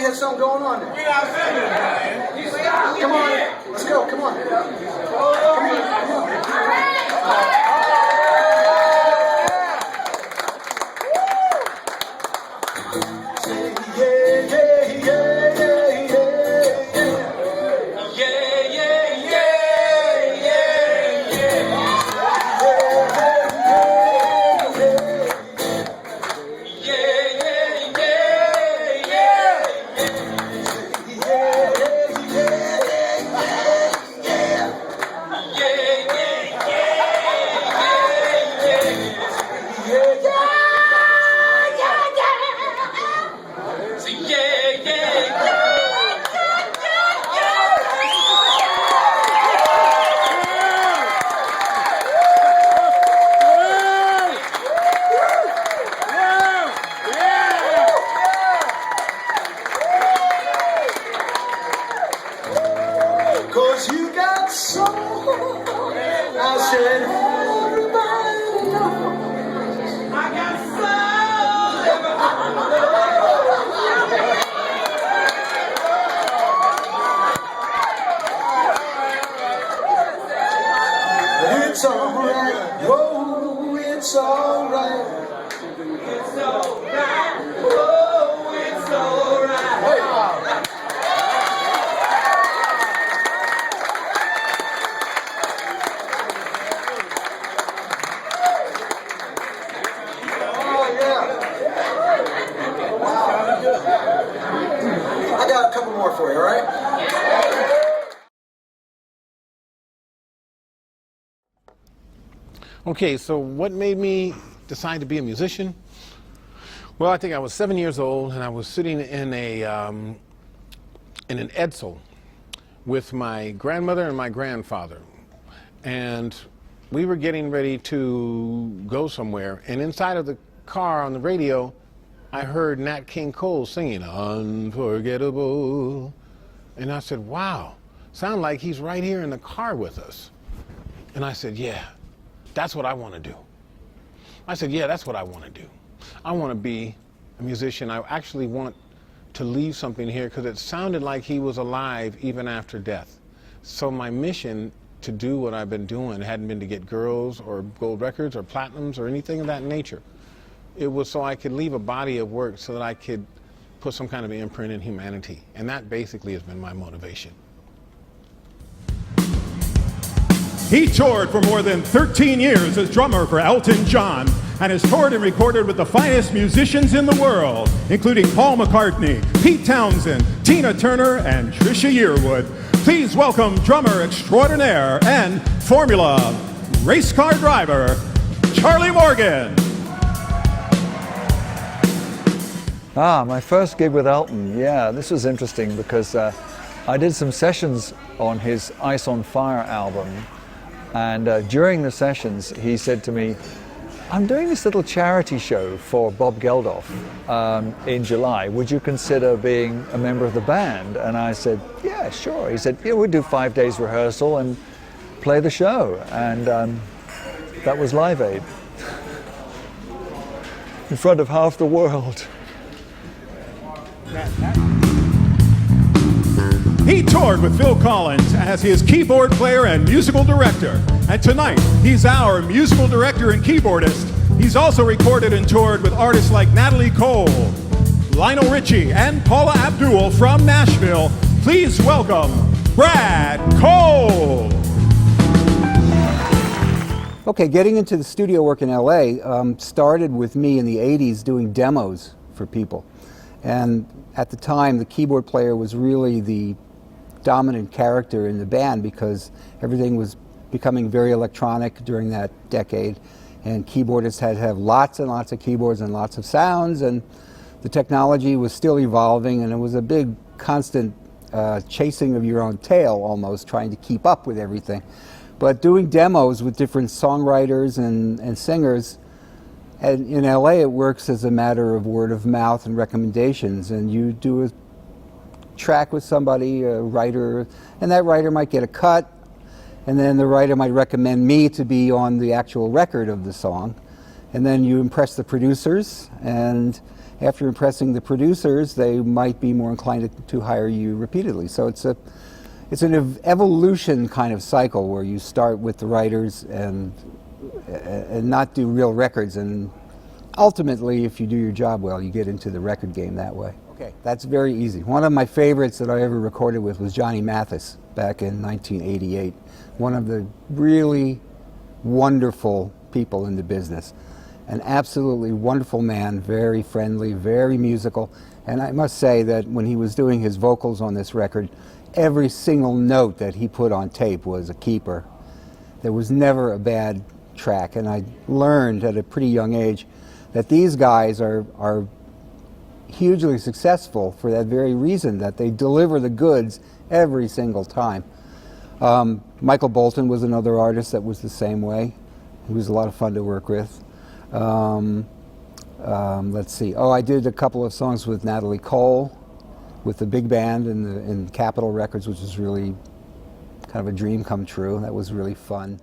Something going on there. Come on, let's go, come on. Come on. You got soul. I said, everybody knows I got soul. It's alright, whoa, it's alright. It's alright, whoa, it's alright. Hey. I got a couple more for you, all right? Okay, so what made me decide to be a musician? Well, I think I was 7 years old, and I was sitting in an Edsel with my grandmother and my grandfather, and we were getting ready to go somewhere, and inside of the car on the radio, I heard Nat King Cole singing "Unforgettable," and I said, wow, sound like he's right here in the car with us. And I said, yeah, that's what I want to do. I said, yeah, that's what I want to do. I want to be a musician. I actually want to leave something here because it sounded like he was alive even after death. So my mission to do what I've been doing hadn't been to get girls or gold records or platinums or anything of that nature. It was so I could leave a body of work so that I could put some kind of imprint in humanity. And that basically has been my motivation. He toured for more than 13 years as drummer for Elton John and has toured and recorded with the finest musicians in the world, including Paul McCartney, Pete Townsend, Tina Turner, and Trisha Yearwood. Please welcome drummer extraordinaire and Formula race car driver, Charlie Morgan. My first gig with Elton, yeah, this was interesting because I did some sessions on his Ice on Fire album, and during the sessions he said to me, I'm doing this little charity show for Bob Geldof in July. Would you consider being a member of the band? And I said, yeah, sure. He said, yeah, we'd do 5 days rehearsal and play the show. And that was Live Aid in front of half the world. He toured with Phil Collins as his keyboard player and musical director. And tonight, he's our musical director and keyboardist. He's also recorded and toured with artists like Natalie Cole, Lionel Richie, and Paula Abdul from Nashville. Please welcome Brad Cole. Okay, getting into the studio work in LA started with me in the 80s doing demos for people. And at the time, the keyboard player was really the dominant character in the band because everything was becoming very electronic during that decade, and keyboardists had to have lots and lots of keyboards and lots of sounds, and the technology was still evolving, and it was a big constant chasing of your own tail almost, trying to keep up with everything. But doing demos with different songwriters and singers, and in LA it works as a matter of word of mouth and recommendations, and you do a track with somebody, a writer, and that writer might get a cut, and then the writer might recommend me to be on the actual record of the song, and then you impress the producers, and after impressing the producers they might be more inclined to hire you repeatedly. So it's an evolution kind of cycle where you start with the writers and not do real records, and ultimately, if you do your job well, you get into the record game that way. Okay, that's very easy. One of my favorites that I ever recorded with was Johnny Mathis back in 1988. One of the really wonderful people in the business. An absolutely wonderful man, very friendly, very musical, and I must say that when he was doing his vocals on this record, every single note that he put on tape was a keeper. There was never a bad track, and I learned at a pretty young age that these guys are hugely successful for that very reason, that they deliver the goods every single time. Michael Bolton was another artist that was the same way. He was a lot of fun to work with. Let's see. Oh, I did a couple of songs with Natalie Cole, with the big band in Capitol Records, which was really kind of a dream come true. That was really fun.